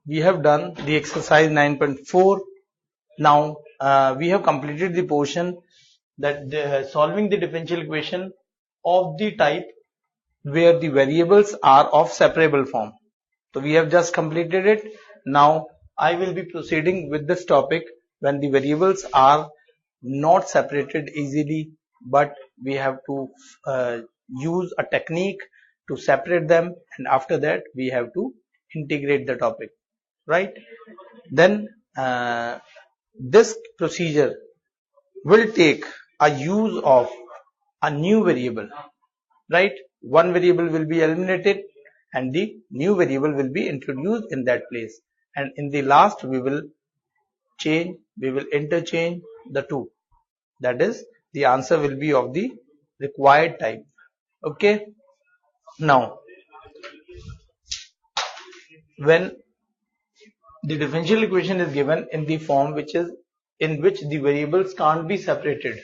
We have done the exercise 9.4. Now we have completed the portion that solving the differential equation of the type where the variables are of separable form. So we have just completed it. Now I will be proceeding with this topic when the variables are not separated easily, but we have to use a technique to separate them, and after that we have to integrate the topic, right? Then this procedure will take a use of a new variable, right? One variable will be eliminated and the new variable will be introduced in that place, and in the last we will interchange the two. That is, the answer will be of the required type. Okay. Now when the differential equation is given in the form in which the variables can't be separated,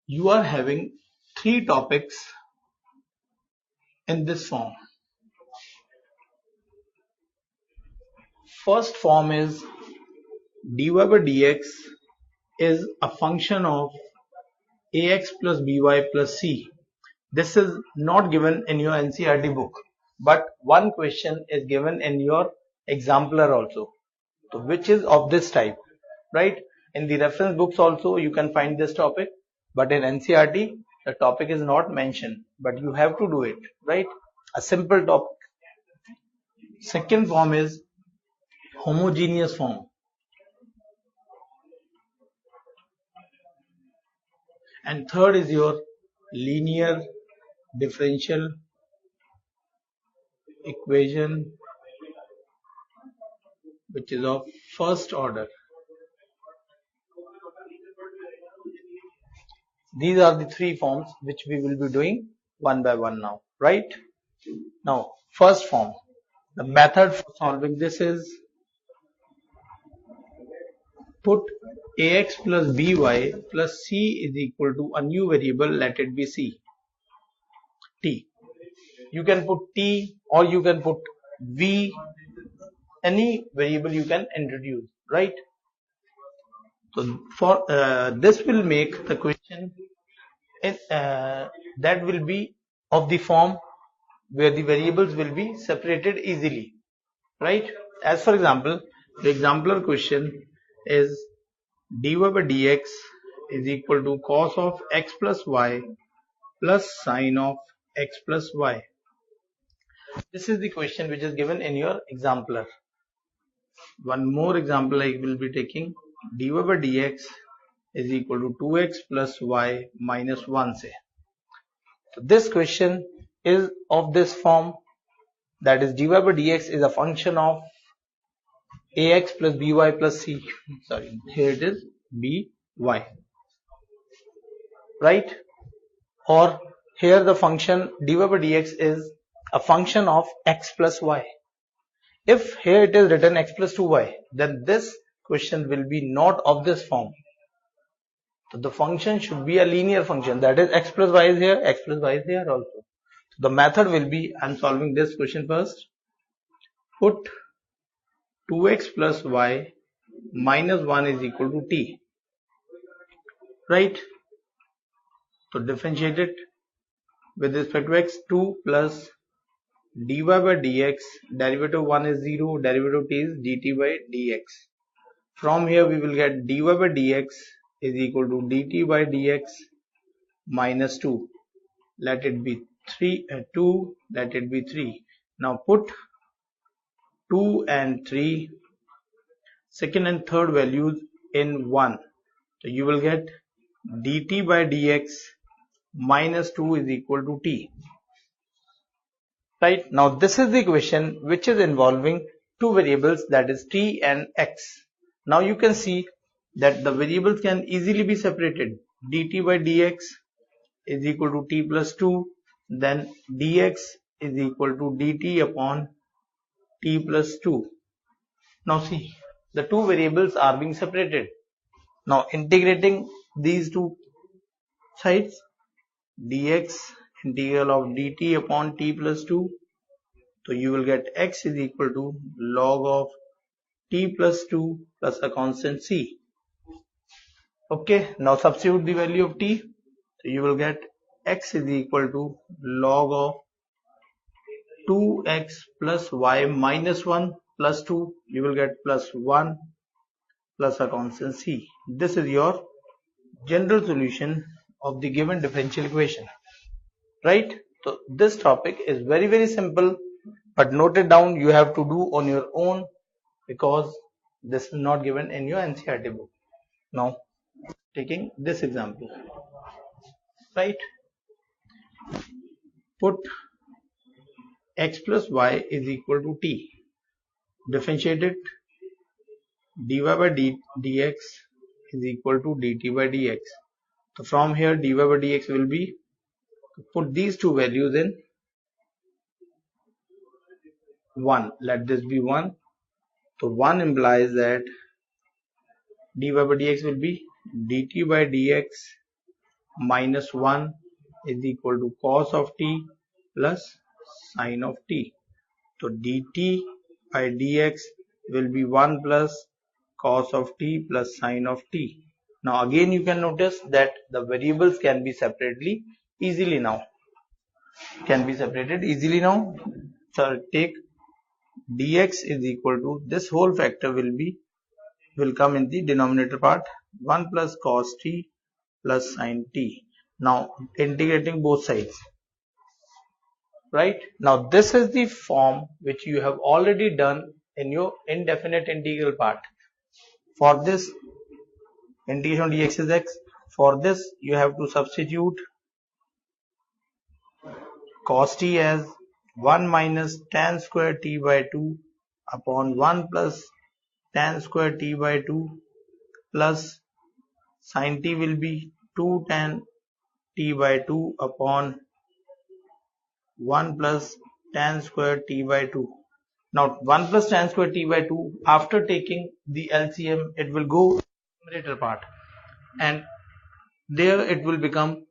you are having three topics in this form. First form is dy by dx is a function of ax plus by plus c. This is not given in your NCERT book, but one question is given in your exemplar also, so which is of this type, right? In the reference books also you can find this topic, but in NCERT the topic is not mentioned, but you have to do it, right? A simple topic. Second form is homogeneous form, and third is your linear differential equation, which is of first order. These are the three forms which we will be doing one by one now, right? Now first form, the method for solving this is put ax plus by plus c is equal to a new variable, let it be c, t. You can put t or you can put v, any variable you can introduce, right? So for this will make the question that will be of the form where the variables will be separated easily, right? As for example, the exemplar question is dy by dx is equal to cos of x plus y plus sine of x plus y. This is the question which is given in your exemplar. One more example I will be taking, dy by dx is equal to 2x plus y minus 1, say. So this question is of this form, that is dy by dx is a function of ax plus by plus c. Sorry, here it is by, right? Or here the function dy by dx is a function of x plus y. If here it is written x plus 2y, then this question will be not of this form. So the function should be a linear function, that is x plus y is here, x plus y is here also. So the method will be, I am solving this question first. Put 2x plus y minus 1 is equal to t, right? So differentiate it with respect to x. 2 plus dy by dx, derivative 1 is 0, derivative t is dt by dx. From here we will get dy by dx is equal to dt by dx minus 2, let it be 2, let it be 3. Now put 2 and 3, second and third values in 1, so you will get dt by dx minus 2 is equal to t, right? Now this is the equation which is involving two variables, that is t and x. Now you can see that the variables can easily be separated. Dt by dx is equal to t plus 2, then dx is equal to dt upon t plus 2. Now see, the two variables are being separated. Now integrating these two sides, dx integral of dt upon t plus 2. So you will get x is equal to log of t plus 2 plus a constant c. Okay, now substitute the value of t. So you will get x is equal to log of 2x plus y minus 1 plus 2. You will get plus 1 plus a constant c. This is your general solution of the given differential equation. Right? So this topic is very simple, but note it down. You have to do on your own because this is not given in your NCERT book. Now taking this example, right? Put x plus y is equal to t. Differentiate it. dy by dx is equal to dt by dx. So from here dy by dx will be, put these two values in 1. Let this be 1. So 1 implies that dy by dx will be dt by dx minus 1 is equal to cos of t plus sine of t. So dt by dx will be 1 plus cos of t plus sine of t. Now again you can notice that the variables can be separated easily now. So take dx is equal to, this whole factor will come in the denominator part, 1 plus cos t plus sine t. Now integrating both sides. Right? Now this is the form which you have already done in your indefinite integral part. For this integration of dx is x. For this you have to substitute cos t as 1 minus tan square t by 2 upon 1 plus tan square t by 2 plus sin t will be 2 tan t by 2 upon 1 plus tan square t by 2. Now 1 plus tan square t by 2, after taking the LCM, it will go numerator part, and there it will become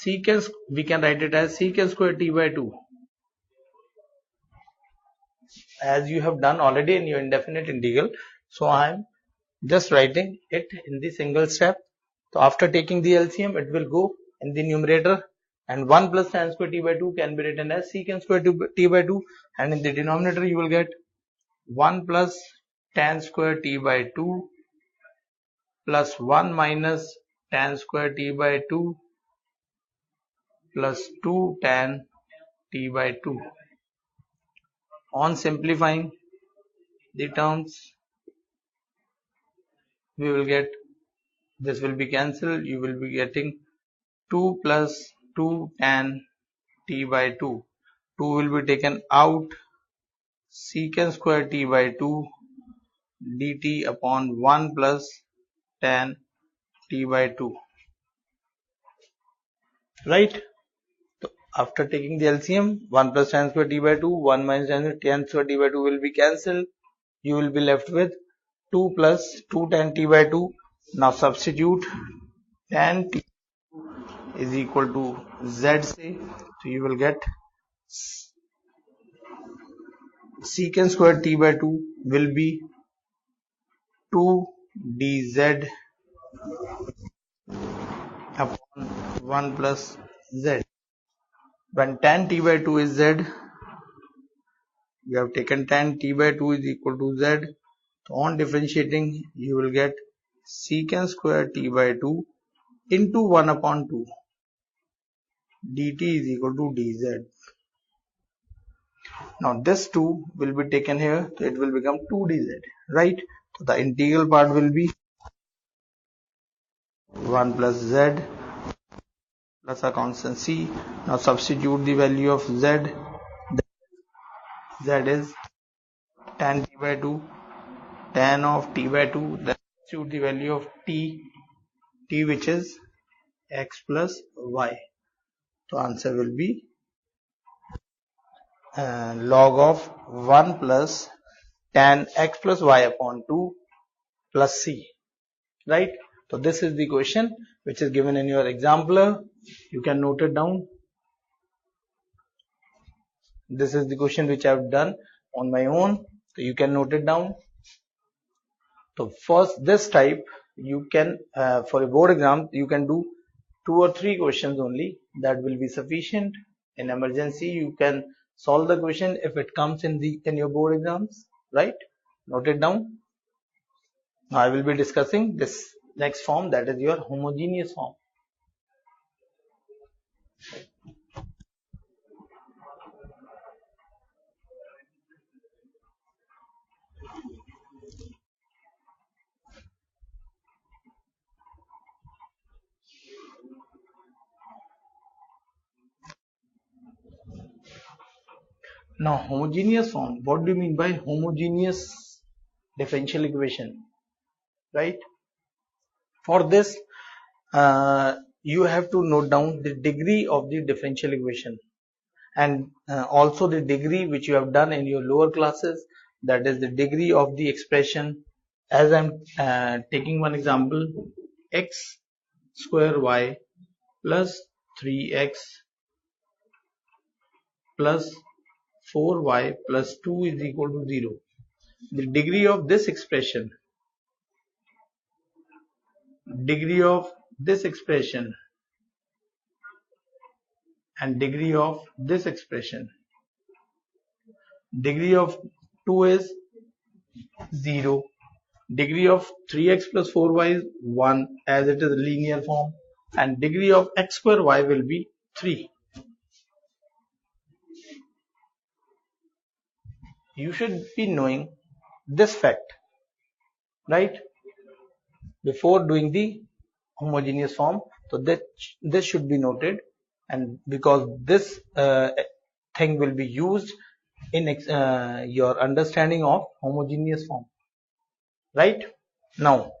secant, we can write it as secant square t by 2, as you have done already in your indefinite integral. So I am just writing it in the single step. So after taking the LCM, it will go in the numerator, and 1 plus tan square t by 2 can be written as secant square t by 2, and in the denominator you will get 1 plus tan square t by 2 plus 1 minus tan square t by 2 plus 2 tan t by 2. On simplifying the terms, we will get, this will be cancelled, you will be getting 2 plus 2 tan t by 2. 2 will be taken out, secant square t by 2 dt upon 1 plus tan t by 2. Right? So after taking the LCM, 1 plus tan square t by 2, 1 minus tan square t by 2 will be cancelled. You will be left with 2 plus 2 tan t by 2. Now substitute tan t is equal to z say. So you will get secant square t by 2 will be 2 dz upon 1 plus z. When tan t by 2 is z, you have taken tan t by 2 is equal to z. So on differentiating, you will get secant square t by 2 into 1 upon 2 dt is equal to dz. Now this 2 will be taken here, so it will become 2 dz, right? So the integral part will be 1 plus z plus a constant c. Now substitute the value of z. Z is tan t by 2, tan of t by 2. Then substitute the value of t which is x plus y. So answer will be log of 1 plus tan x plus y upon 2 plus c. Right? So this is the question which is given in your exemplar. You can note it down. This is the question which I have done on my own, so you can note it down. So first, this type you can for a board exam you can do 2 or 3 questions only, that will be sufficient. In emergency you can solve the question if it comes in your board exams, right? Note it down. Now I will be discussing this next form, that is your homogeneous form. Now homogeneous form, what do you mean by homogeneous differential equation, right? For this you have to note down the degree of the differential equation, and also the degree which you have done in your lower classes, that is the degree of the expression. As I'm taking one example, x square y plus 3x plus 4y plus 2 is equal to 0. The degree of this expression, degree of this expression and degree of this expression, degree of 2 is 0, degree of 3x plus 4y is 1 as it is a linear form, and degree of x square y will be 3. You should be knowing this fact, right, before doing the homogeneous form. So that this should be noted, and because this thing will be used in your understanding of homogeneous form, right? Now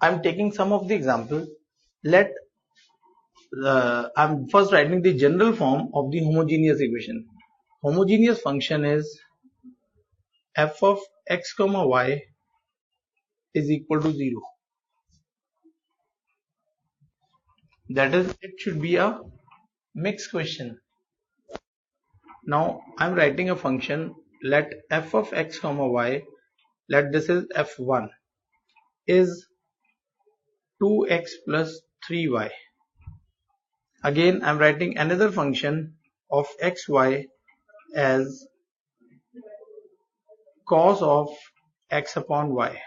I'm taking some of the example. Let I'm first writing the general form of the homogeneous equation. Homogeneous function is f of x comma y is equal to 0. That is, it should be a mixed question. Now I'm writing a function, let f of x comma y, let this is f1, is 2x plus 3y. Again I'm writing another function of xy as cos of x upon y.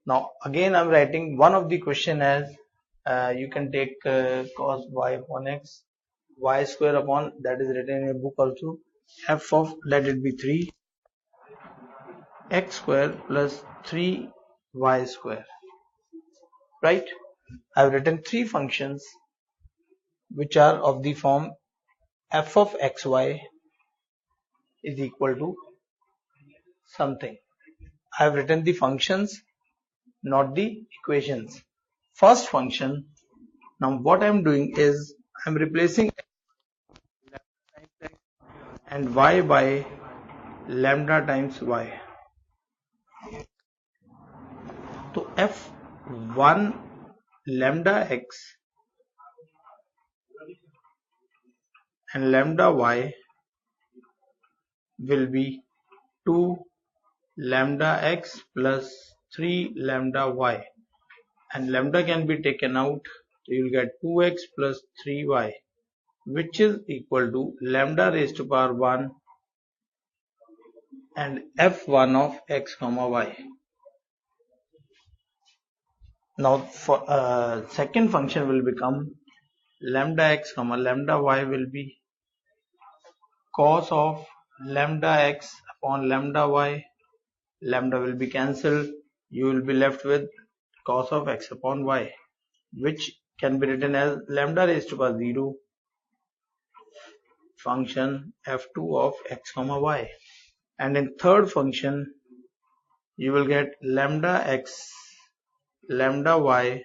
Now again I'm writing one of the question as you can take cos y upon x, y square upon, that is written in a book also, f of, let it be 3 x square plus 3 y square, right? I've written 3 functions which are of the form f of xy is equal to something. I've written the functions, not the equations. First function, now what I'm doing is I'm replacing and y by lambda times y. So f1 lambda x and lambda y will be 2 lambda x plus 3 lambda y, and lambda can be taken out, so you'll get 2x plus 3y, which is equal to lambda raised to power 1 and f1 of x comma y. Now for second function will become lambda x comma lambda y will be cos of lambda x upon lambda y. Lambda will be cancelled, you will be left with cos of x upon y, which can be written as lambda raised to power 0 function f2 of x comma y. And in third function you will get lambda x lambda y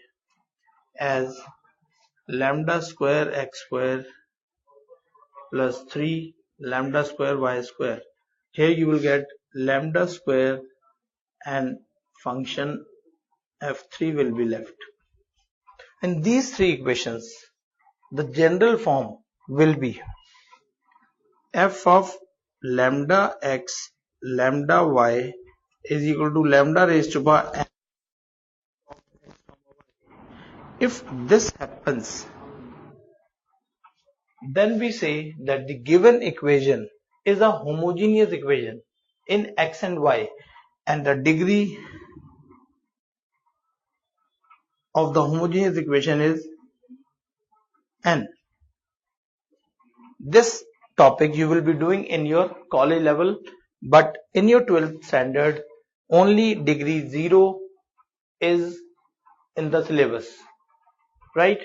as lambda square x square plus 3 lambda square y square. Here you will get lambda square and function f3 will be left. And these 3 equations the general form will be f of lambda x lambda y is equal to lambda raised to power n. If this happens, then we say that the given equation is a homogeneous equation in x and y, and the degree of the homogeneous equation is n. This topic you will be doing in your college level, but in your 12th standard only degree 0 is in the syllabus, right?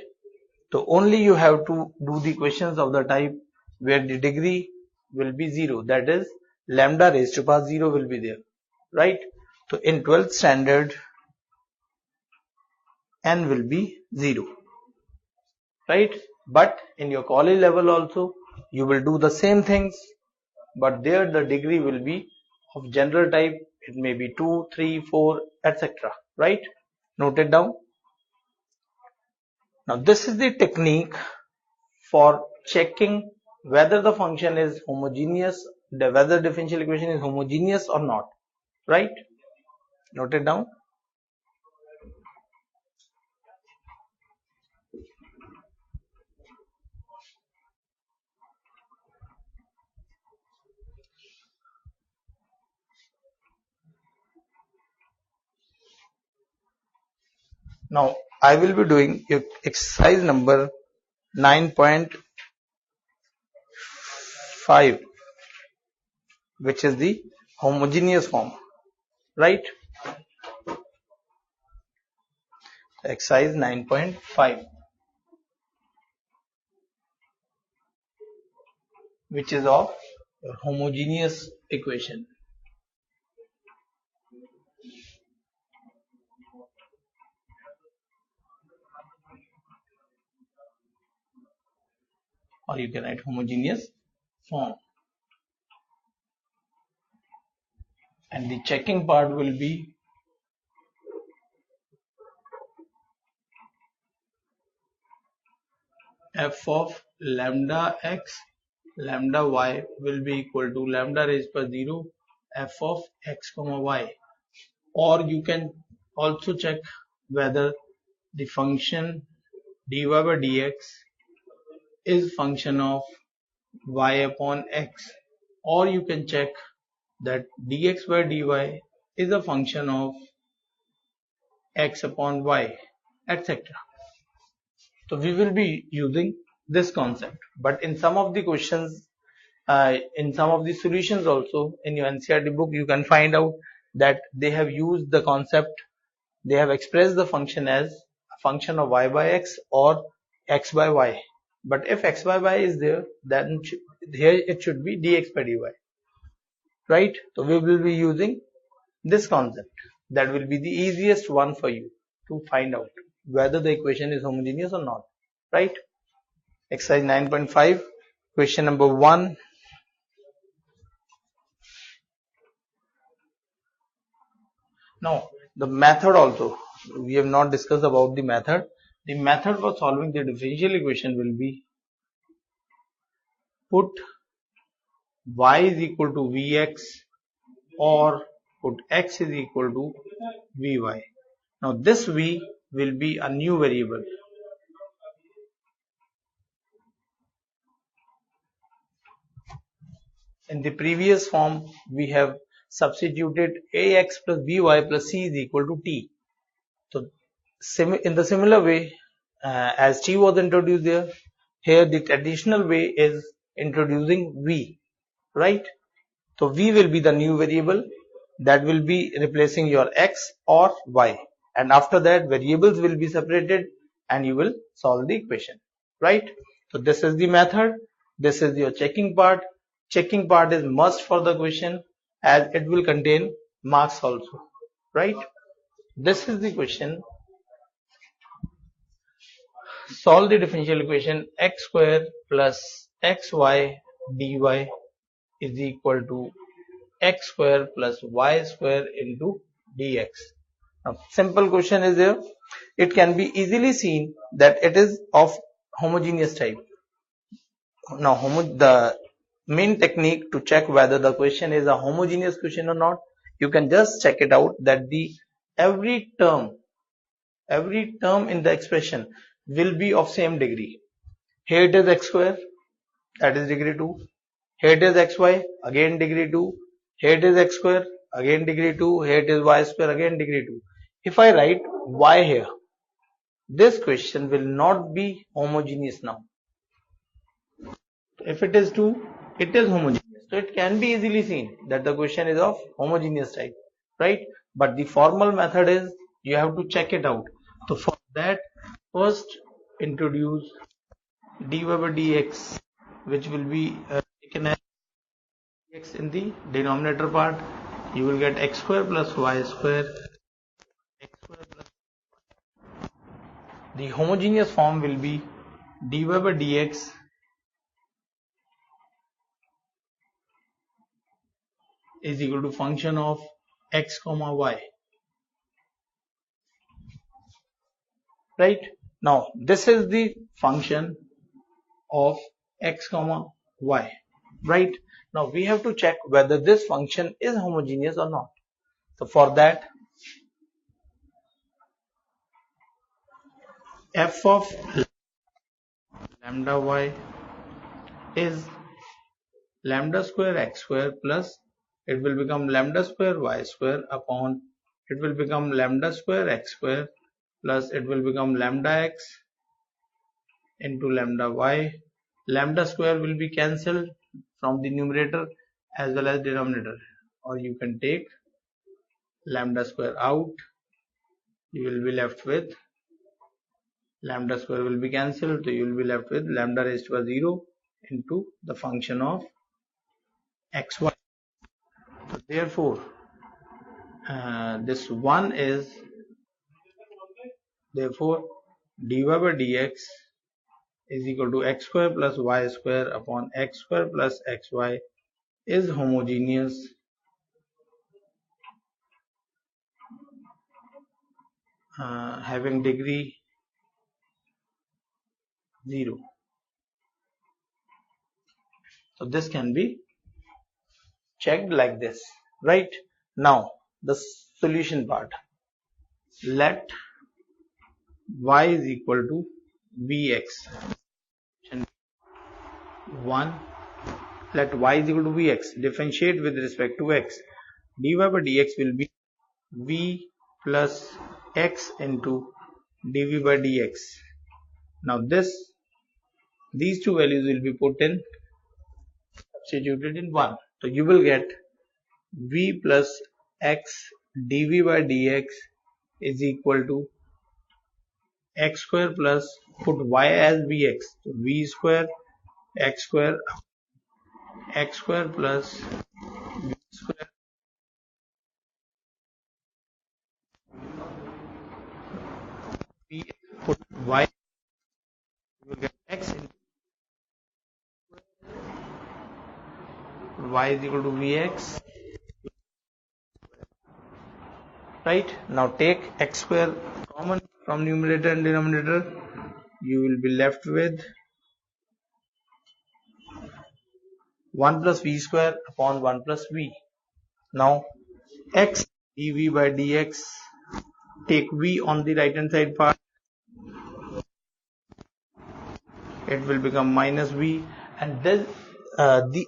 So only you have to do the questions of the type where the degree will be 0, that is lambda raised to power 0 will be there, right? So in 12th standard n will be 0, right? But in your college level also you will do the same things, but there the degree will be of general type. It may be 2, 3, 4, etc., right? Note it down. Now this is the technique for checking whether the function is homogeneous, whether differential equation is homogeneous or not, right? Note it down. Now I will be doing exercise number 9.5, which is the homogeneous form, right? Exercise 9.5, which is of homogeneous equation. Or you can write homogeneous form. And the checking part will be f of lambda x lambda y will be equal to lambda raised by 0 f of x comma y. Or you can also check whether the function dy by dx is function of y upon x, or you can check that dx by dy is a function of x upon y, etc. So we will be using this concept, but in some of the questions, in some of the solutions also in your NCERT book, you can find out that they have used the concept, they have expressed the function as a function of y by x or x by y. But if x by y is there, then here it should be dx by dy, right? So we will be using this concept. That will be the easiest one for you to find out whether the equation is homogeneous or not, right? Exercise 9.5, question number 1. Now the method also, we have not discussed about the method. The method for solving the differential equation will be put y is equal to vx or put x is equal to vy. Now this v will be a new variable. In the previous form we have substituted ax plus by plus c is equal to t. So in the similar way, as t was introduced there, here the traditional way is introducing v, right? So v will be the new variable that will be replacing your x or y, and after that variables will be separated and you will solve the equation, right? So this is the method, this is your checking part. Checking part is must for the question as it will contain marks also, right? This is the question. Solve the differential equation x square plus xy dy is equal to x square plus y square into dx. Now simple question is there. It can be easily seen that it is of homogeneous type. Now the main technique to check whether the question is a homogeneous question or not, you can just check it out that the every term in the expression will be of same degree. Here it is x square, that is degree 2. Here it is xy, again degree 2. Here it is x square, again degree 2. Here it is y square, again degree 2. If I write y here, this question will not be homogeneous now. If it is 2, it is homogeneous. So it can be easily seen that the question is of homogeneous type, right? But the formal method is you have to check it out. So for that, first introduce dy by dx, which will be taken as dx in the denominator part. You will get x square plus y square. X square plus the homogeneous form will be dy by dx is equal to function of x comma y. Right? Now this is the function of x comma y. Right? Now we have to check whether this function is homogeneous or not. So for that, f of lambda y is lambda square x square plus it will become lambda square y square upon it will become lambda square x square plus it will become lambda x into lambda y. Lambda square will be cancelled from the numerator as well as denominator, or you can take lambda square out. You will be left with lambda square will be cancelled, so you will be left with lambda raised to 0 into the function of xy. So therefore this one is therefore dy by dx is equal to x square plus y square upon x square plus xy is homogeneous having degree 0. So this can be checked like this, right? Now the solution part. Let y is equal to vx. 1. Let y is equal to vx. Differentiate with respect to x. dy by dx will be v plus x into dv by dx. Now these two values will be put in, substituted in 1. So you will get v plus x dv by dx is equal to x square plus put y as vx. So v square x square plus v square v put y, you will get x into y is equal to vx. Right? Now take x square common from numerator and denominator. You will be left with 1 plus v square upon 1 plus v. Now x dv by dx, take v on the right hand side part, it will become minus v, and then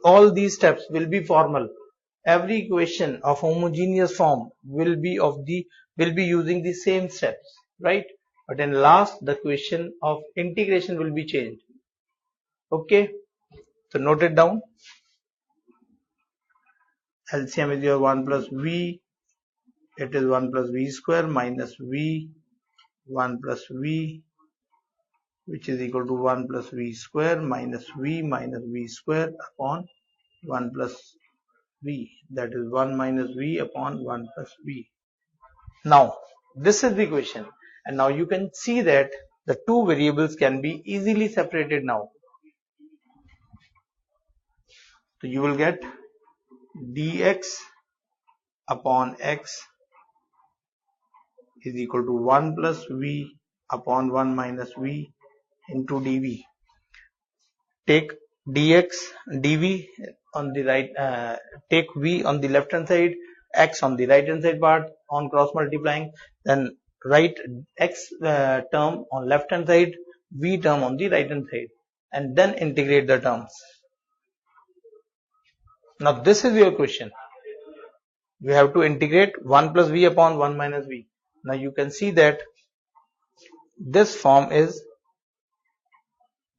all these steps will be formal. Every equation of homogeneous form will be using the same steps, right? But in last the question of integration will be changed. Okay, so note it down. LCM is your 1 plus v, it is 1 plus v square minus v 1 plus v, which is equal to 1 plus v square minus v square upon 1 plus v, that is 1 minus v upon 1 plus v. Now this is the equation, and now you can see that the two variables can be easily separated now. So you will get dx upon x is equal to 1 plus v upon 1 minus v into dv. Take dx dv on the right, take v on the left hand side, x on the right hand side part on cross multiplying, then write x term on left hand side, v term on the right hand side, and then integrate the terms. Now this is your question. You have to integrate 1 plus v upon 1 minus v. Now you can see that this form is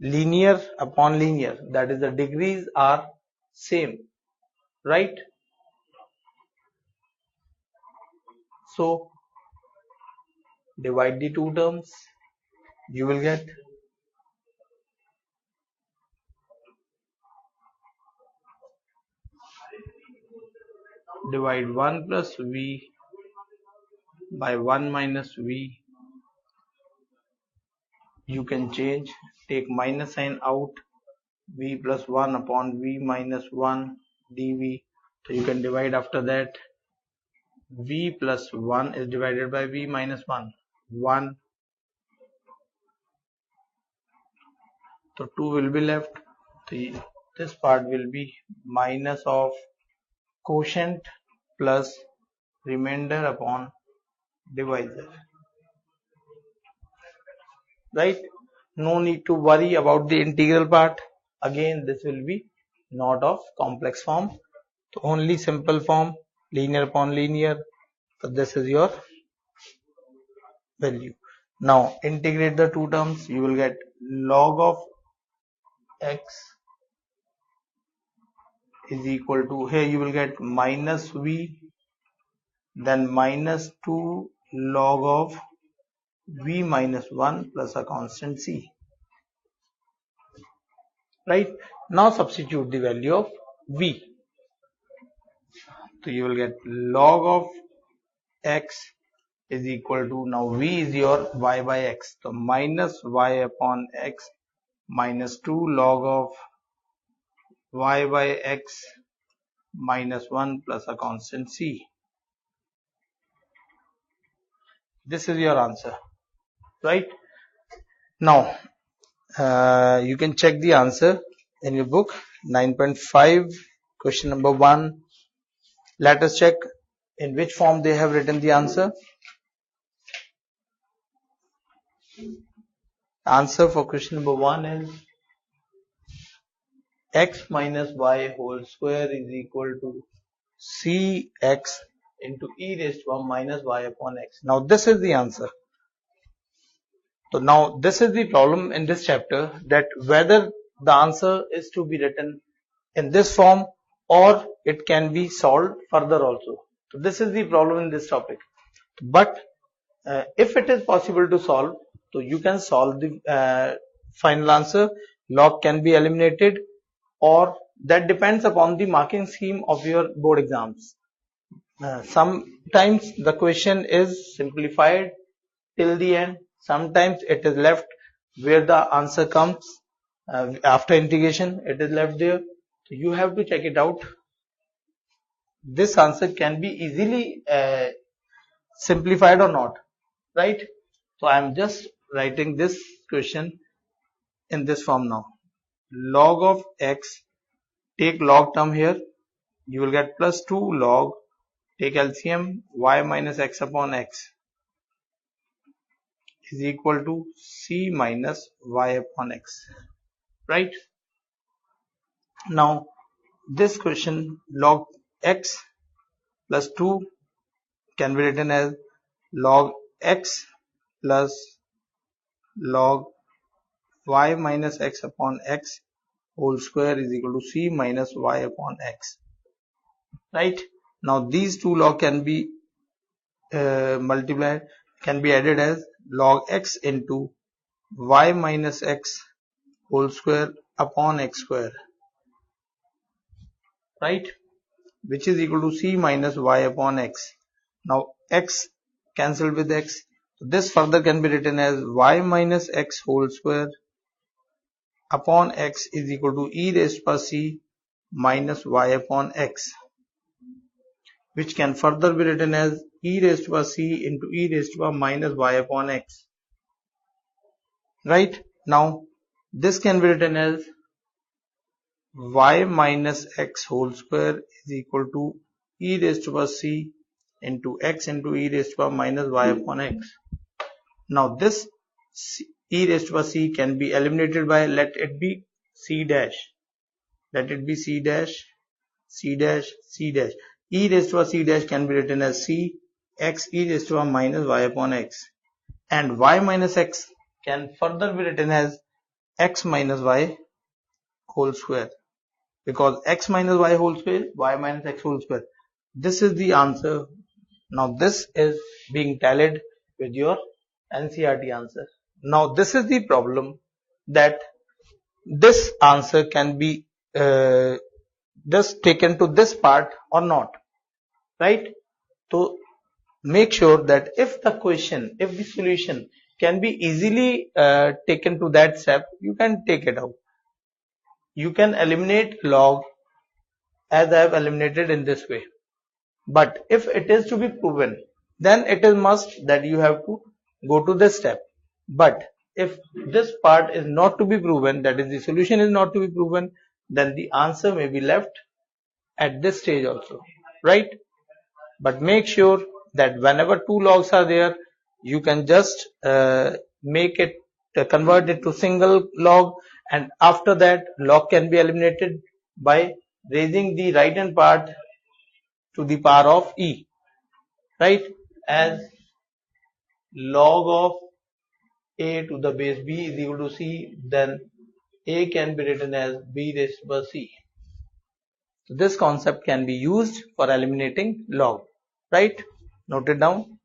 linear upon linear, that is the degrees are same, right? So divide the two terms, you will get divide 1 plus v by 1 minus v. You can change, take minus sign out, v plus 1 upon v minus 1 dv. So you can divide after that. V plus 1 is divided by v minus 1, 1. So 2 will be left. This part will be minus of quotient plus remainder upon divisor. Right? No need to worry about the integral part. Again, this will be not of complex form. So only simple form, linear upon linear. So this is your value. Now integrate the two terms. You will get log of x is equal to, here you will get minus v, then minus 2 log of v minus 1 plus a constant c. Right? Now substitute the value of v. So you will get log of x is equal to, now v is your y by x. So minus y upon x minus 2 log of y by x minus 1 plus a constant c. This is your answer, right? Now you can check the answer in your book 9.5, question number 1. Let us check in which form they have written the answer. Answer for question number 1 is x minus y whole square is equal to cx into e raised to 1 minus y upon x. Now this is the answer. So now this is the problem in this chapter, that whether the answer is to be written in this form or it can be solved further also. So this is the problem in this topic. But if it is possible to solve, so you can solve the final answer. Log can be eliminated, or that depends upon the marking scheme of your board exams. Sometimes the question is simplified till the end. Sometimes it is left where the answer comes after integration. It is left there. So you have to check it out. This answer can be easily simplified or not, right? So I am just writing this question in this form now. Log of x, take log term here, you will get plus 2 log, take LCM, y minus x upon x is equal to c minus y upon x, right? Now this question, log x plus 2 can be written as log x plus log y minus x upon x whole square is equal to c minus y upon x, right? Now these two log can be multiplied, can be added as log x into y minus x whole square upon x square, right? Which is equal to c minus y upon x. Now x cancelled with x. So this further can be written as y minus x whole square upon x is equal to e raised to power c minus y upon x, which can further be written as e raised to power c into e raised to power minus y upon x, right? Now this can be written as y minus x whole square is equal to e raised to power c into x into e raised to power minus y upon x. Now this e raised to power c can be eliminated by, let it be c dash, let it be c dash, c dash, c dash. E raised to power c dash can be written as c x e raised to power minus y upon x, and y minus x can further be written as x minus y whole square, because x minus y whole square, y minus x whole square. This is the answer. Now this is being tallied with your NCERT answer. Now this is the problem, that this answer can be just taken to this part or not, right? So make sure that if the question, if the solution can be easily taken to that step, you can take it out. You can eliminate log as I have eliminated in this way. But if it is to be proven, then it is must that you have to go to this step. But if this part is not to be proven, that is the solution is not to be proven, then the answer may be left at this stage also, right? But make sure that whenever two logs are there, you can just make it, convert it to single log, and after that log can be eliminated by raising the right hand part to the power of e, right? As log of a to the base b is equal to c, then a can be written as b raised by c. So this concept can be used for eliminating log, right? Note it down.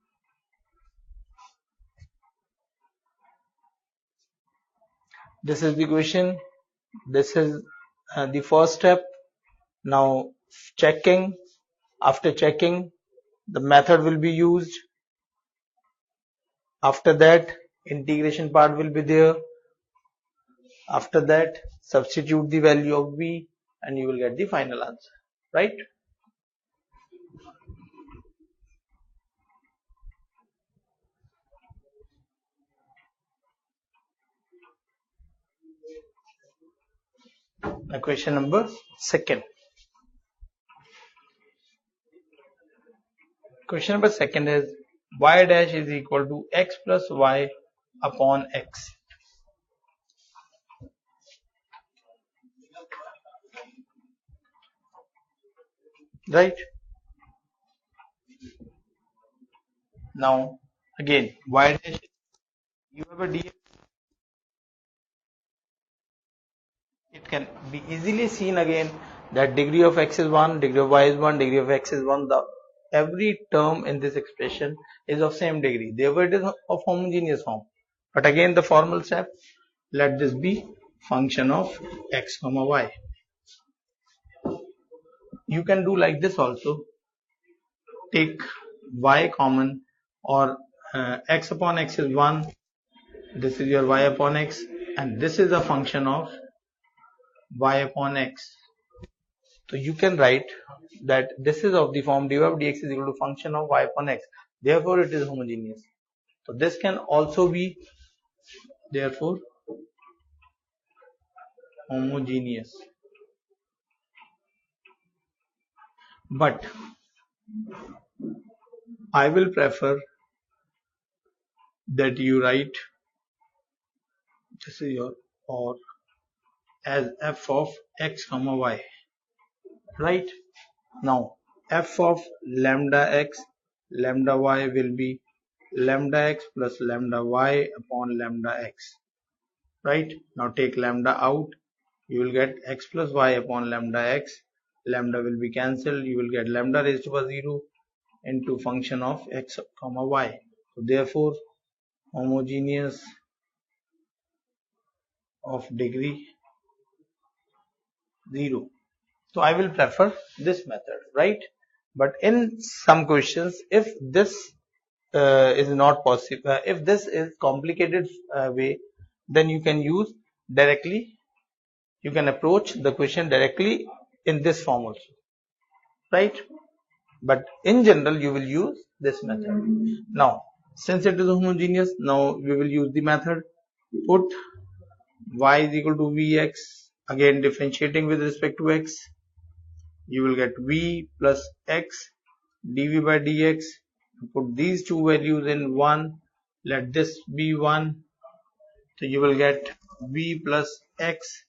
This is the question. This is the first step. Now checking. After checking, the method will be used. After that, integration part will be there. After that, substitute the value of b and you will get the final answer, right? Now question number second. Question number second is y dash is equal to x plus y upon x. Right? Now again, y dash, you have a dx. It can be easily seen again that degree of x is 1, degree of y is 1, degree of x is 1. Every term in this expression is of same degree. Therefore, it is of homogeneous form. But again, the formal step, let this be function of x comma y. You can do like this also. Take y common, or x upon x is 1. This is your y upon x, and this is a function of y upon x. So you can write that this is of the form dy by dx is equal to function of y upon x. Therefore, it is homogeneous. So this can also be therefore homogeneous. But I will prefer that you write this is your or as f of x comma y. Right? Now f of lambda x lambda y will be lambda x plus lambda y upon lambda x. Right? Now take lambda out, you will get x plus y upon lambda x. Lambda will be cancelled, you will get lambda raised to power 0 into function of x comma y. So therefore homogeneous of degree 0. So I will prefer this method, right? But in some questions, if this is not possible, if this is complicated way, then you can use directly, you can approach the question directly in this form also, right? But in general, you will use this method. Now, since it is homogeneous, now we will use the method. Put y is equal to vx. Again differentiating with respect to x, you will get v plus x dv by dx. Put these two values in 1, let this be 1, so you will get v plus x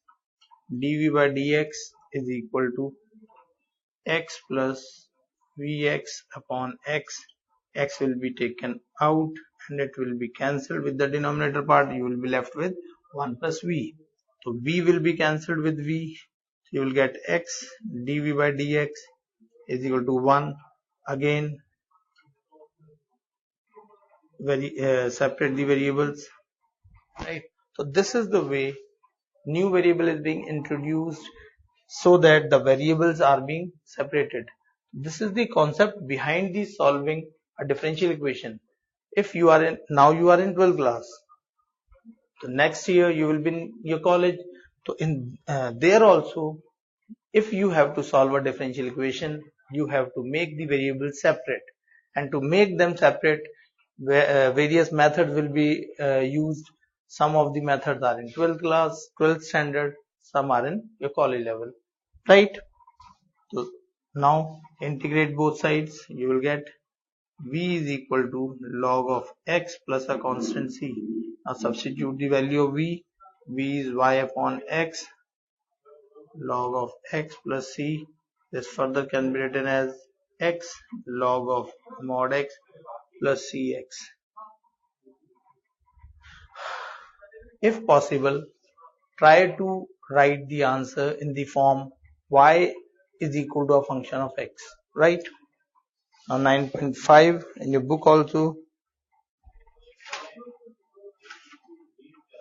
dv by dx is equal to x plus vx upon x. X will be taken out and it will be cancelled with the denominator part. You will be left with 1 plus v. So v will be cancelled with v. So you will get x dv by dx is equal to 1. Again separate the variables, right? So this is the way new variable is being introduced so that the variables are being separated. This is the concept behind the solving a differential equation. If you are in, now you are in 12th class, so next year you will be in your college, so in there also, if you have to solve a differential equation, you have to make the variables separate, and to make them separate, various methods will be used. Some of the methods are in 12th class, 12th standard, some are in your college level, right? So now integrate both sides, you will get v is equal to log of x plus a constant c. Now substitute the value of v. V is y upon x log of x plus c. This further can be written as x log of mod x plus cx. If possible, try to write the answer in the form y is equal to a function of x, right? Now 9.5 in your book also,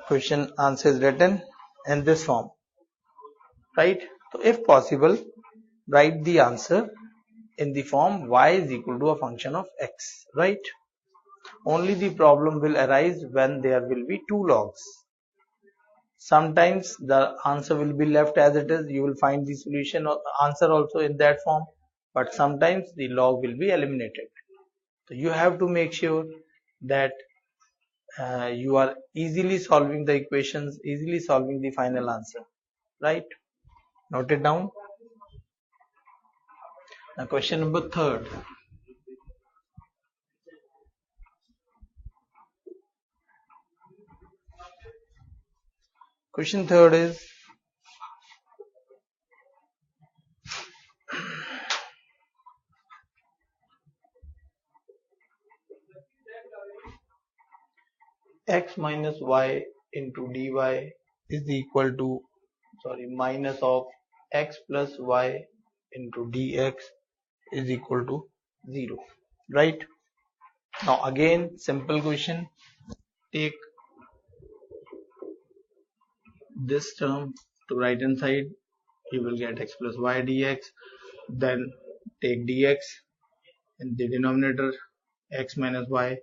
question answer is written in this form, right? So if possible, write the answer in the form y is equal to a function of x, right? Only the problem will arise when there will be two logs. Sometimes the answer will be left as it is, you will find the solution or answer also in that form, but sometimes the log will be eliminated. So you have to make sure that you are easily solving the equations, easily solving the final answer, right? Note it down. Now question number 3rd. Question 3rd is x minus y into dy is equal to minus of x plus y into dx is equal to 0, right? Now again simple question, take this term to right hand side, you will get x plus y dx, then take dx in the denominator, x minus y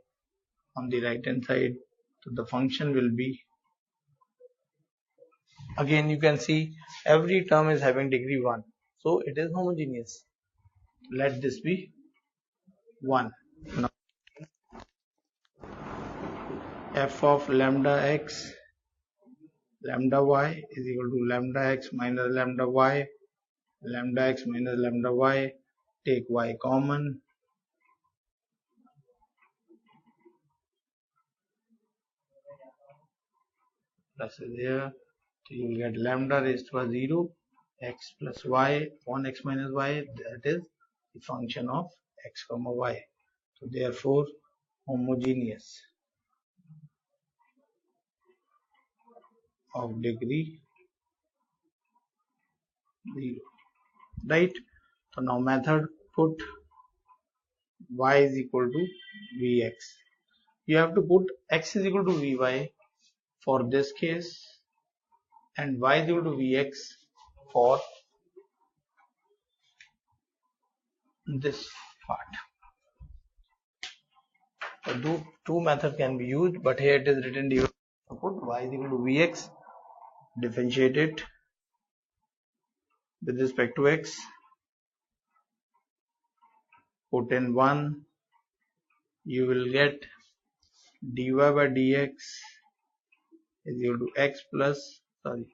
on the right hand side, so the function will be, again you can see every term is having degree 1, so it is homogeneous. Let this be 1. Now f of lambda x lambda y is equal to lambda x minus lambda y, lambda x minus lambda y, take y common, plus is here, so you will get lambda raised to a 0, x plus y upon x minus y, that is the function of x comma y. So therefore homogeneous of degree 0, right? So now method, put y is equal to vx. You have to put x is equal to vy for this case and y is equal to vx for this part. So two methods can be used, but here it is written to put y is equal to vx, differentiate it with respect to x, put in 1, you will get dy by dx is equal to x plus, sorry,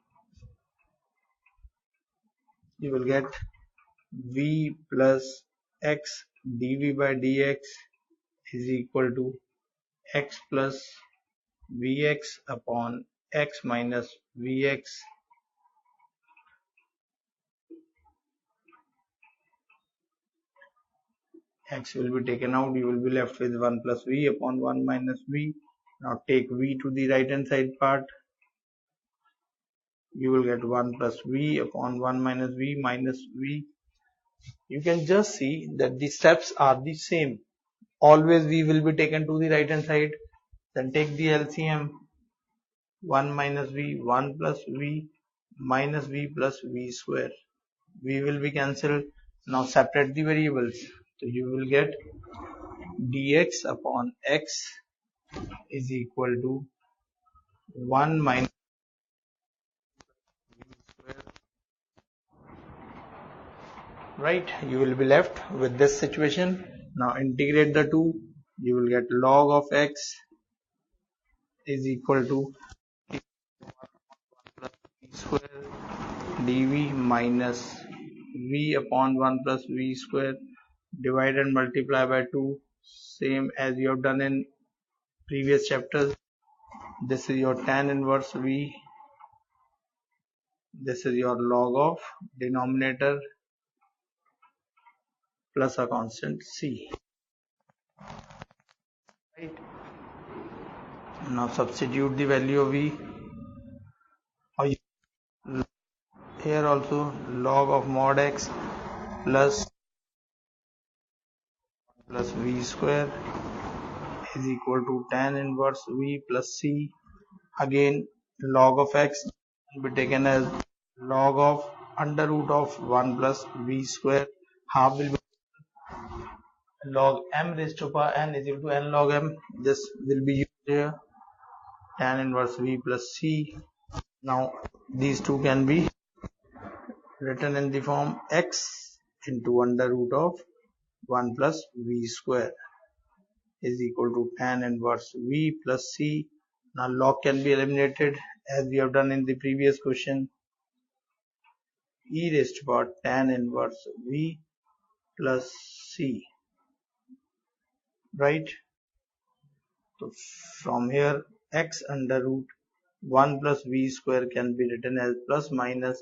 you will get v plus x dv by dx is equal to x plus vx upon x minus vx. X will be taken out, you will be left with 1 plus v upon 1 minus v. Now take v to the right hand side part, you will get 1 plus v upon 1 minus v minus v. You can just see that the steps are the same. Always v will be taken to the right hand side, then take the LCM, 1 minus v, 1 plus v minus v plus v square. V will be cancelled. Now separate the variables. So you will get dx upon x is equal to 1 minus v square. Right, you will be left with this situation. Now integrate the two, you will get log of x is equal to 1 plus v square dv minus v upon 1 plus v square, divide and multiply by 2, same as you have done in previous chapters. This is your tan inverse v, this is your log of denominator plus a constant c. Right. Now substitute the value of v. Here also log of mod x plus v square is equal to tan inverse v plus c. Again log of x will be taken as log of under root of 1 plus v square. Half will be log m raised to power n is equal to n log m. This will be used here, tan inverse v plus c. Now these two can be written in the form x into under root of 1 plus v square is equal to tan inverse v plus c. Now log can be eliminated as we have done in the previous question. E raised to power tan inverse v plus c. Right? So from here x under root 1 plus v square can be written as plus minus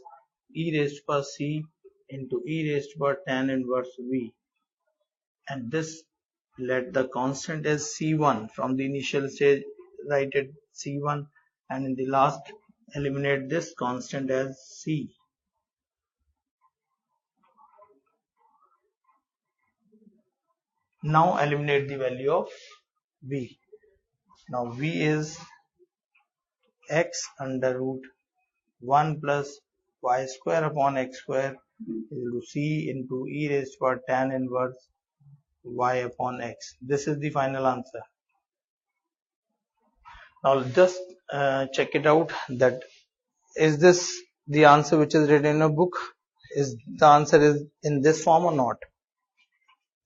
e raised to power c into e raised to power tan inverse v. And this, let the constant as c1. From the initial stage write it c1, and in the last eliminate this constant as c. Now eliminate the value of v. Now v is x under root 1 plus y square upon x square is equal to c into e raised to power tan inverse y upon x. This is the final answer. Now just check it out, that is this the answer which is written in a book? Is the answer is in this form or not?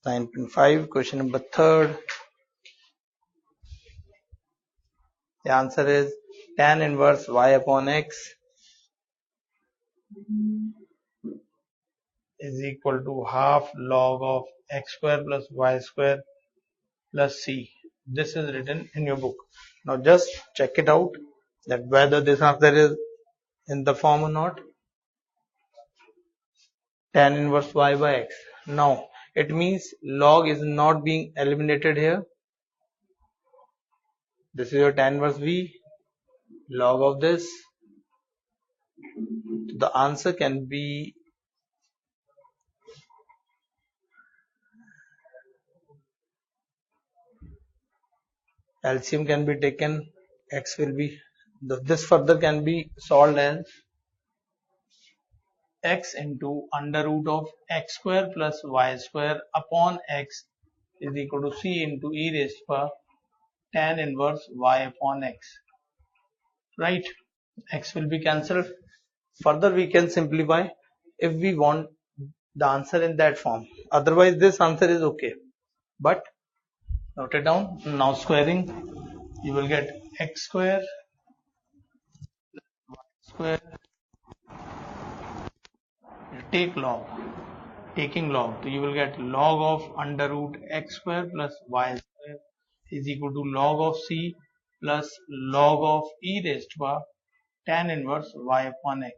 9.5 question number 3rd. The answer is tan inverse y upon x is equal to half log of x square plus y square plus c. This is written in your book. Now just check it out that whether this answer is in the form or not. Tan inverse y by x. Now it means log is not being eliminated here. This is your tan inverse v, log of this. The answer can be LCM can be taken, x will be, this further can be solved as x into under root of x square plus y square upon x is equal to c into e raised to power tan inverse y upon x. Right, x will be cancelled. Further we can simplify if we want the answer in that form. Otherwise this answer is okay, but note it down. Now squaring, you will get x square square, take log, taking log, so you will get log of under root x square plus y square is equal to log of c plus log of e raised to power tan inverse y upon x,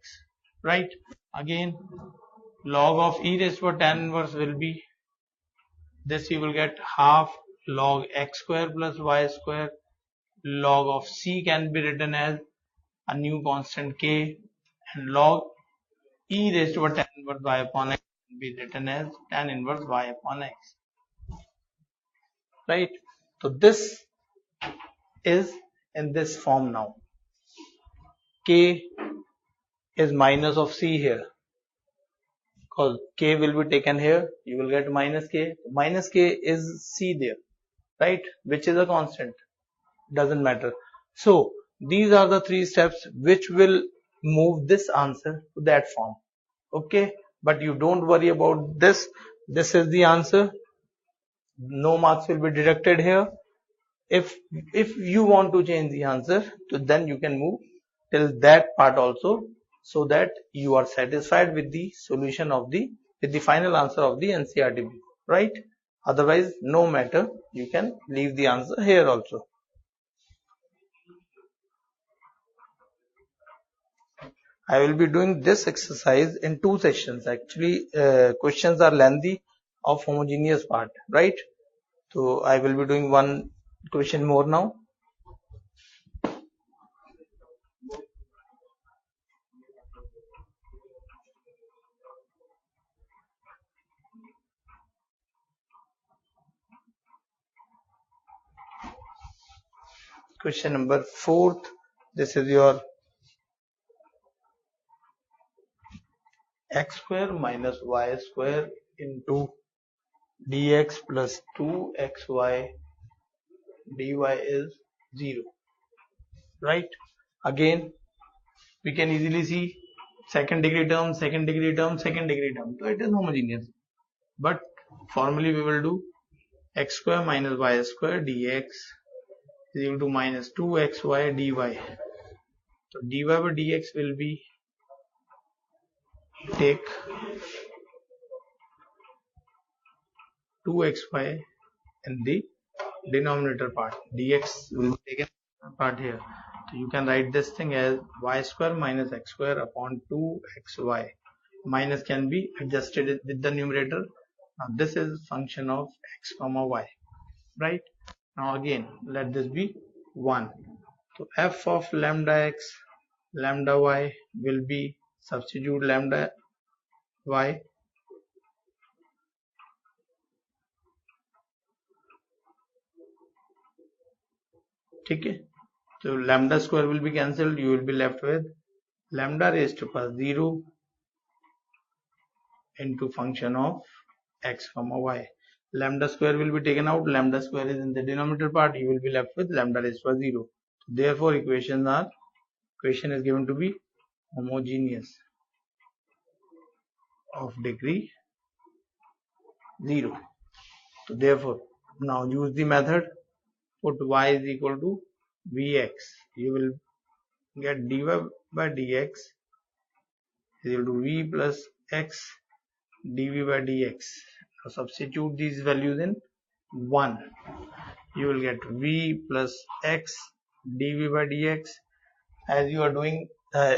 right? Again, log of e raised to power tan inverse will be this, you will get half log x square plus y square. Log of c can be written as a new constant k, and log e raised to tan inverse y upon x can be written as tan inverse y upon x, right? So this is in this form now. K is minus of c here, because k will be taken here, you will get minus k. Minus k is c there, right? Which is a constant, doesn't matter. So these are the three steps which will move this answer to that form. Okay, but you don't worry about this. This is the answer. No marks will be deducted here. If you want to change the answer, so then you can move till that part also, so that you are satisfied with the solution of the final answer of the NCERT, right? Otherwise, no matter, you can leave the answer here also. I will be doing this exercise in two sessions. Actually, questions are lengthy of homogeneous part, right? So I will be doing one question more now. Question number 4th. This is your x square minus y square into dx plus 2xy dy is 0, right? Again, we can easily see second degree term, second degree term, second degree term, so it is homogeneous. But formally we will do x square minus y square dx is equal to minus 2xy dy. So dy by dx will be, take 2xy in the denominator part, dx will be taken part here. So you can write this thing as y square minus x square upon 2xy. Minus can be adjusted with the numerator. Now this is function of x comma y, right? Now again, let this be 1. So f of lambda x lambda y will be, substitute lambda y, okay? So lambda square will be cancelled, you will be left with lambda raised to power 0 into function of x comma y. Lambda square will be taken out, lambda square is in the denominator part, you will be left with lambda raised to power 0. So therefore equation is given to be homogeneous of degree 0. So therefore now use the method, put y is equal to vx, you will get dy by dx is equal to v plus x dv by dx. Now substitute these values in 1, you will get v plus x dv by dx. As you are doing,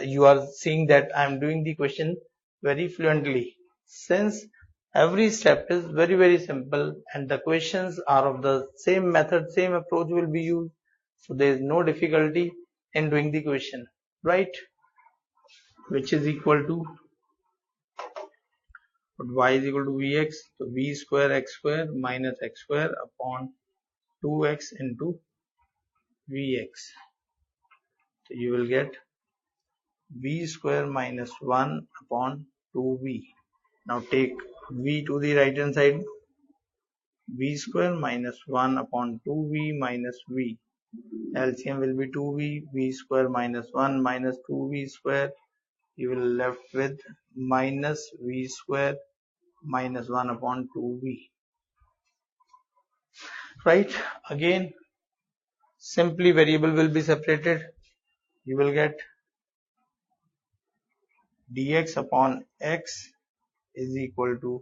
you are seeing that I am doing the question very fluently, since every step is very simple and the questions are of the same method, same approach will be used, so there is no difficulty in doing the question, right? Which is equal to, y is equal to vx, so v square x square minus x square upon 2x into vx. So you will get v square minus 1 upon 2v. Now take v to the right hand side, v square minus 1 upon 2v minus v. LCM will be 2v, v square minus 1 minus 2v square, you will left with minus v square minus 1 upon 2v, right? Again, simply variable will be separated, you will get dx upon x is equal to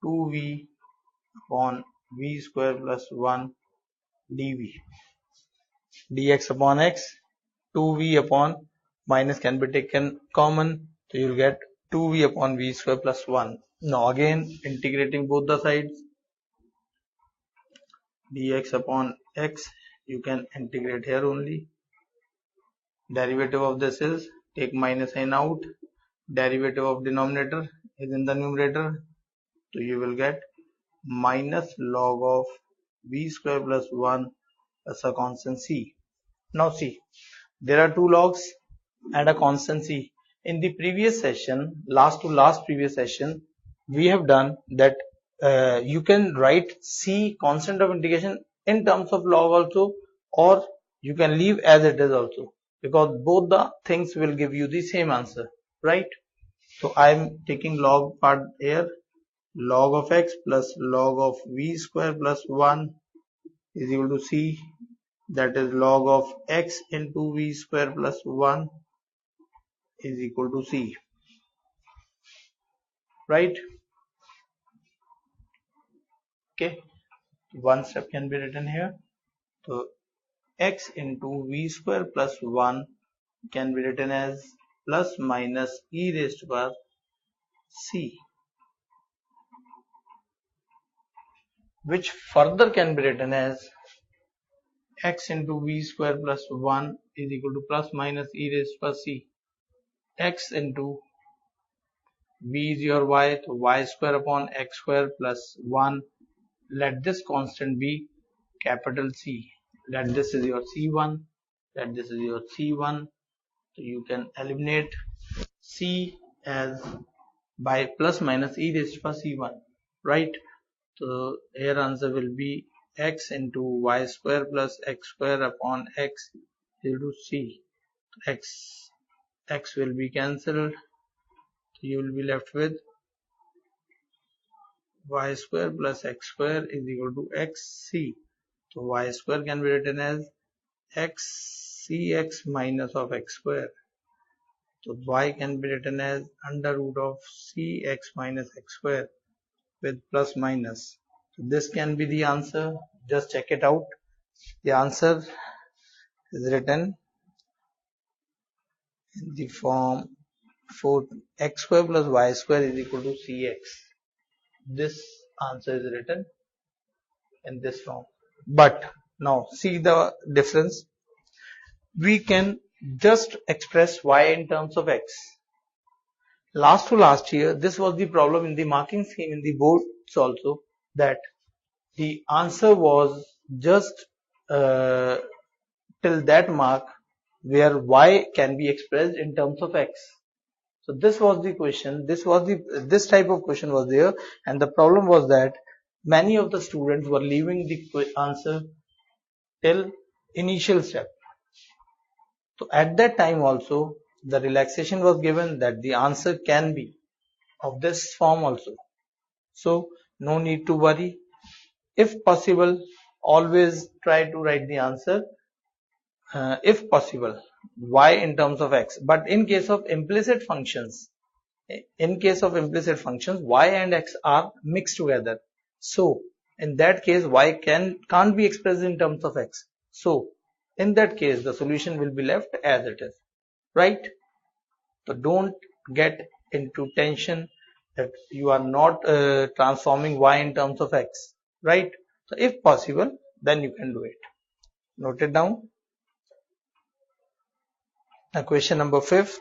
2v upon v square plus 1 dv. Dx upon x, 2v upon minus can be taken common, so you'll get 2v upon v square plus 1. Now again integrating both the sides, dx upon x, you can integrate here only. Derivative of this is, take minus sign out, derivative of denominator is in the numerator, so you will get minus log of v square plus 1 plus a constant c. Now see, there are two logs and a constant c. In the previous session, last to last previous session, we have done that you can write c constant of integration in terms of log also, or you can leave as it is also, because both the things will give you the same answer, right? So I am taking log part here, log of x plus log of v square plus 1 is equal to c, that is log of x into v square plus 1 is equal to c, right? Okay, one step can be written here. So x into v square plus 1 can be written as plus minus e raised to power c, which further can be written as x into v square plus 1 is equal to plus minus e raised to power c. X into v is your y, so y square upon x square plus 1. Let this constant be capital C. Let this is your C1. Let this is your C1. So you can eliminate C as by plus minus e raised to power C1, right? So here answer will be x into y square plus x square upon x equal to c. X will be cancelled. You will be left with y square plus x square is equal to xc. So y square can be written as xcx minus of x square. So y can be written as under root of cx minus x square with plus minus. So this can be the answer. Just check it out. The answer is written in the form for x square plus y square is equal to cx. This answer is written in this form. But now see the difference. We can just express y in terms of x. Last to last year, this was the problem in the marking scheme in the boards also, that the answer was just till that mark where y can be expressed in terms of x. So this was the question, this type of question was there, and the problem was that many of the students were leaving the answer till initial step. So at that time also the relaxation was given that the answer can be of this form also. So no need to worry. If possible, always try to write the answer if possible y in terms of x. But in case of implicit functions, y and x are mixed together. So in that case y can't be expressed in terms of x. So in that case the solution will be left as it is, right? So don't get into tension that you are not transforming y in terms of x, right? So if possible, then you can do it. Note it down. Now question number 5.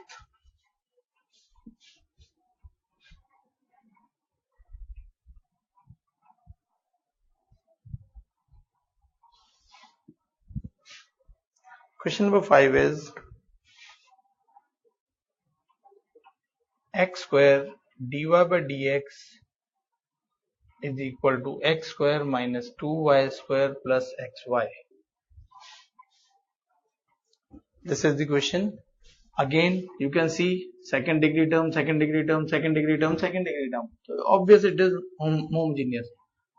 Question number 5 is x square dy by dx is equal to x square minus 2y square plus xy. This is the question. Again you can see second degree term, second degree term, second degree term, second degree term. So obvious it is homogeneous.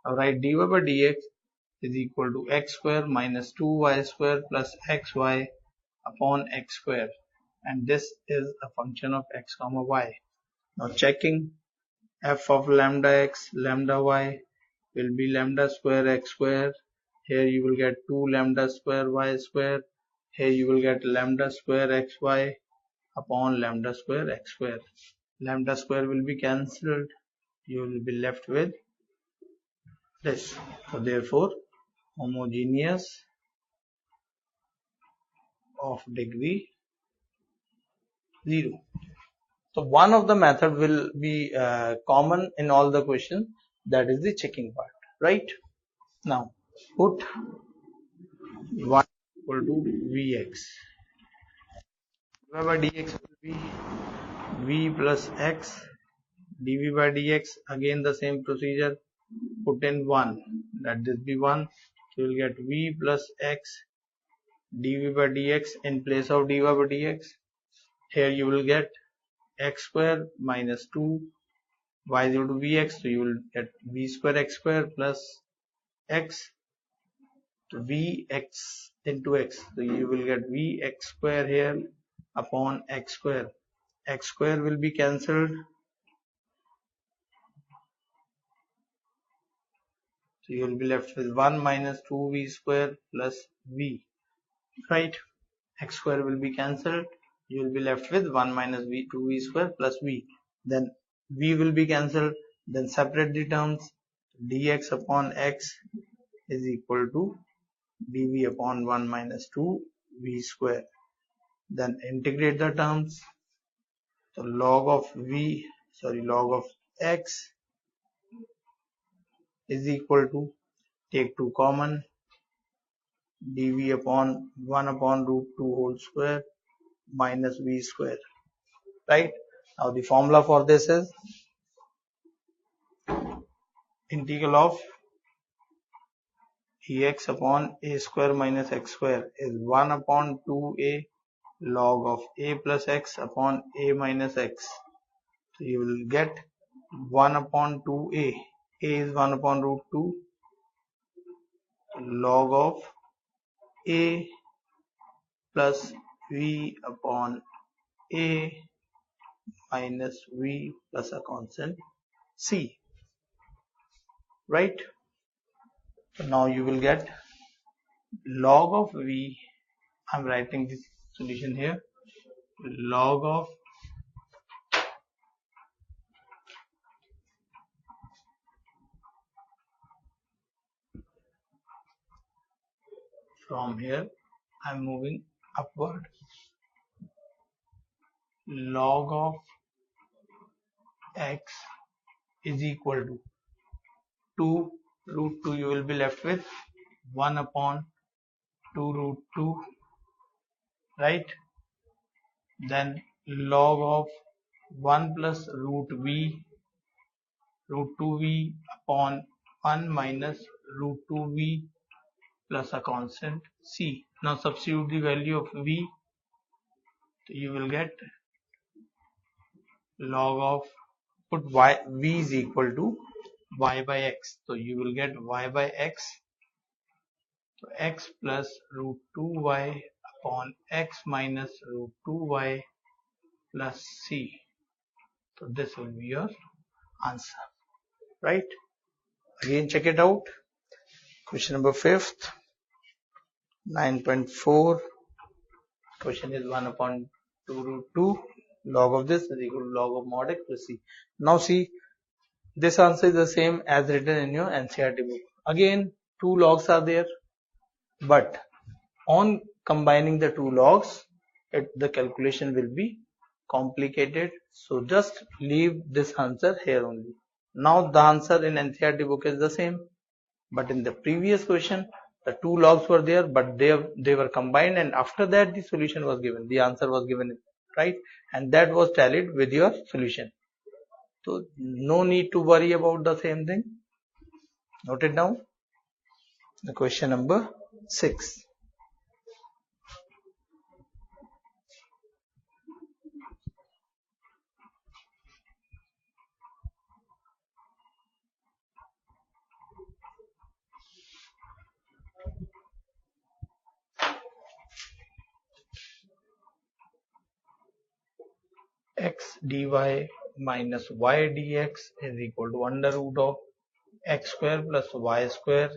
Now write dy by dx is equal to x square minus 2y square plus xy upon x square. and this is a function of x comma y. Now checking f of lambda x lambda y will be lambda square x square. Here you will get 2 lambda square y square. Here you will get lambda square xy upon lambda square x square. Lambda square will be cancelled. You will be left with this. So therefore homogeneous of degree 0. So one of the method will be common in all the questions, that is the checking part, right? Now put y equal to vx. Dv by dx will be v plus x. Dv by dx, again the same procedure. Put in 1, let this be 1. So you will get v plus x dv by dx in place of dy by dx. Here you will get x square minus 2 y is equal to vx, so you will get v square x square plus x to vx into x, so you will get vx square here upon x square. X square will be cancelled, so you will be left with 1 minus 2v square plus v, right? X square will be cancelled, you will be left with 1 minus 2v square plus v. Then v will be cancelled, then separate the terms. Dx upon x is equal to dv upon 1 minus 2 v square. Then integrate the terms. So log of x is equal to, take 2 common, dv upon 1 upon root 2 whole square minus v square, right? Now the formula for this is integral of ex upon a square minus x square is 1 upon 2a log of a plus x upon a minus x. So you will get 1 upon 2a. A is 1 upon root 2 log of a plus v upon a minus v plus a constant c, right? So now you will get log of v, I'm writing this solution here, log of from here I'm moving upward, log of x is equal to 2 root 2, you will be left with 1 upon 2 root 2, right? Then log of 1 plus root v, root 2v upon 1 minus root 2v plus a constant c. Now substitute the value of v, so you will get log of, put y, v is equal to y by x, so you will get y by x, so x plus root 2y upon x minus root 2y plus c. So this will be your answer, right? Again check it out. Question number 5th, 9.4. Question is 1 upon 2 root 2 log of this is equal to log of mod x plus c. Now see, this answer is the same as written in your NCERT book. Again 2 logs are there, but on combining the 2 logs the calculation will be complicated, so just leave this answer here only. Now the answer in NCERT book is the same, but in the previous question the 2 logs were there, but they were combined, and after that the solution was given, the answer was given, right? And that was tallied with your solution. So no need to worry about the same thing. Note it down. The question number 6. dy minus y dx is equal to under root of x square plus y square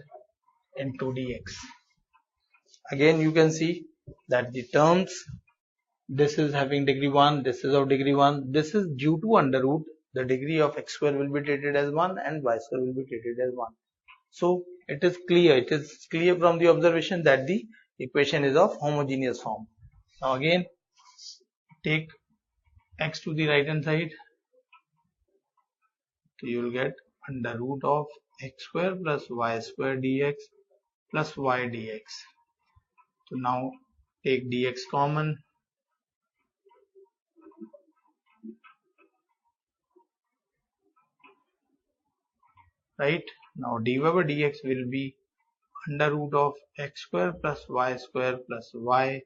into dx. Again you can see that the terms, this is having degree 1, this is of degree 1, this is due to under root, the degree of x square will be treated as 1 and y square will be treated as 1. So it is clear from the observation that the equation is of homogeneous form. Now again take x to the right hand side, so you will get under root of x square plus y square dx plus y dx. So now take dx common, right? Now dy by dx will be under root of x square plus y square plus y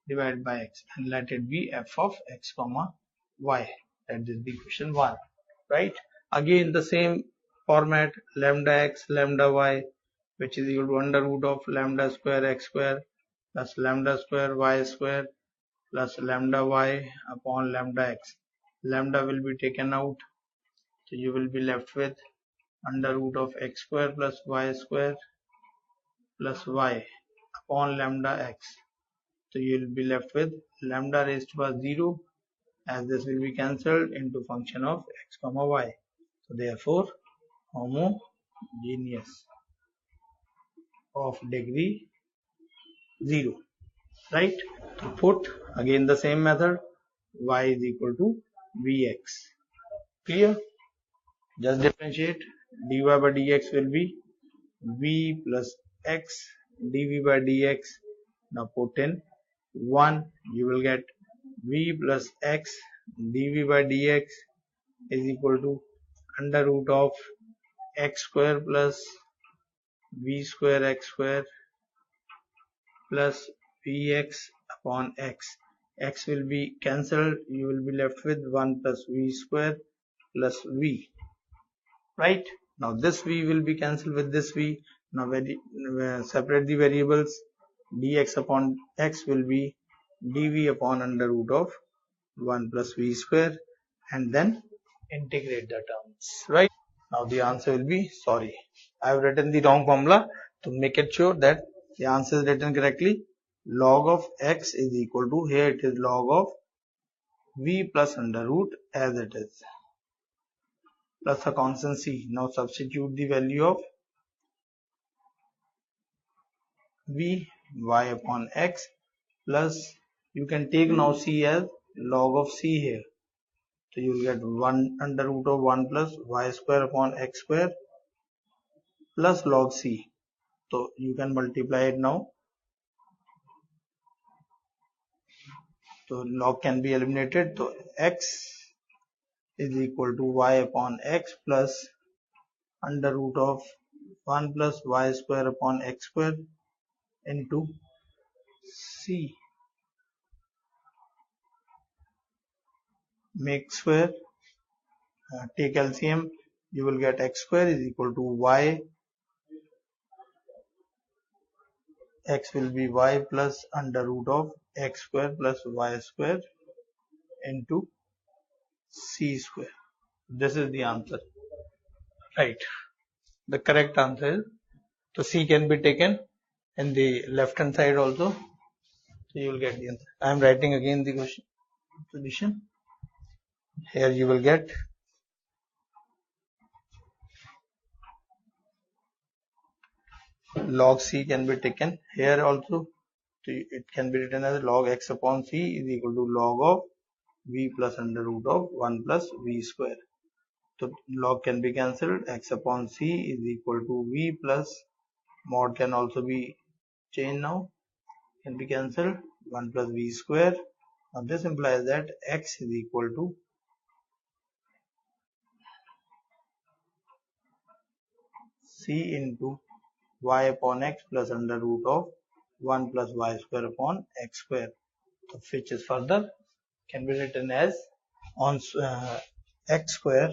divided by x, and let it be f of x comma y. That is the equation 1, right? Again the same format, lambda x lambda y, which is equal to under root of lambda square x square plus lambda square y square plus lambda y upon lambda x. Lambda will be taken out, so you will be left with under root of x square plus y square plus y upon lambda x. So you will be left with lambda raised to power 0, as this will be cancelled into function of x comma y. So therefore homogeneous of degree 0, right? To put again the same method, y is equal to vx. Clear? Just differentiate. Dy by dx will be v plus x dv by dx. Now put in 1, you will get v plus x dv by dx is equal to under root of x square plus v square x square plus vx upon x. X will be cancelled, you will be left with 1 plus v square plus v, right? Now this v will be cancelled with this v. Now separate the variables. Dx upon x will be dv upon under root of 1 plus v square, and then integrate the terms, right? Now the answer will be, sorry, I have written the wrong formula. To make it sure that the answer is written correctly, log of x is equal to, here it is log of v plus under root as it is, plus a constant c. Now substitute the value of v, y upon x, plus you can take now c as log of c here. So you will get 1 under root of 1 plus y square upon x square plus log c. So you can multiply it now. So log can be eliminated. So x is equal to y upon x plus under root of 1 plus y square upon x square into c. Make square, take LCM, you will get x square is equal to y, x will be y plus under root of x square plus y square into c square. This is the answer, right? The correct answer is, so c can be taken in the left hand side also, so you will get the answer. I am writing again the question solution. Here you will get log c can be taken here also, so it can be written as log x upon c is equal to log of v plus under root of 1 plus v square. So log can be cancelled, x upon c is equal to v plus mod can also be changed now, can be cancelled, 1 plus v square. Now this implies that x is equal to c into y upon x plus under root of 1 plus y square upon x square, so which is further can be written as on x square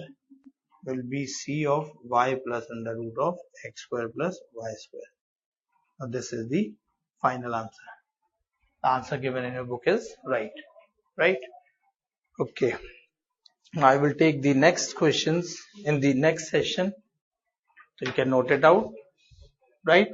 will be c of y plus under root of x square plus y square. Now this is the final answer. The answer given in your book is right? Okay. I will take the next questions in the next session, so you can note it out, right?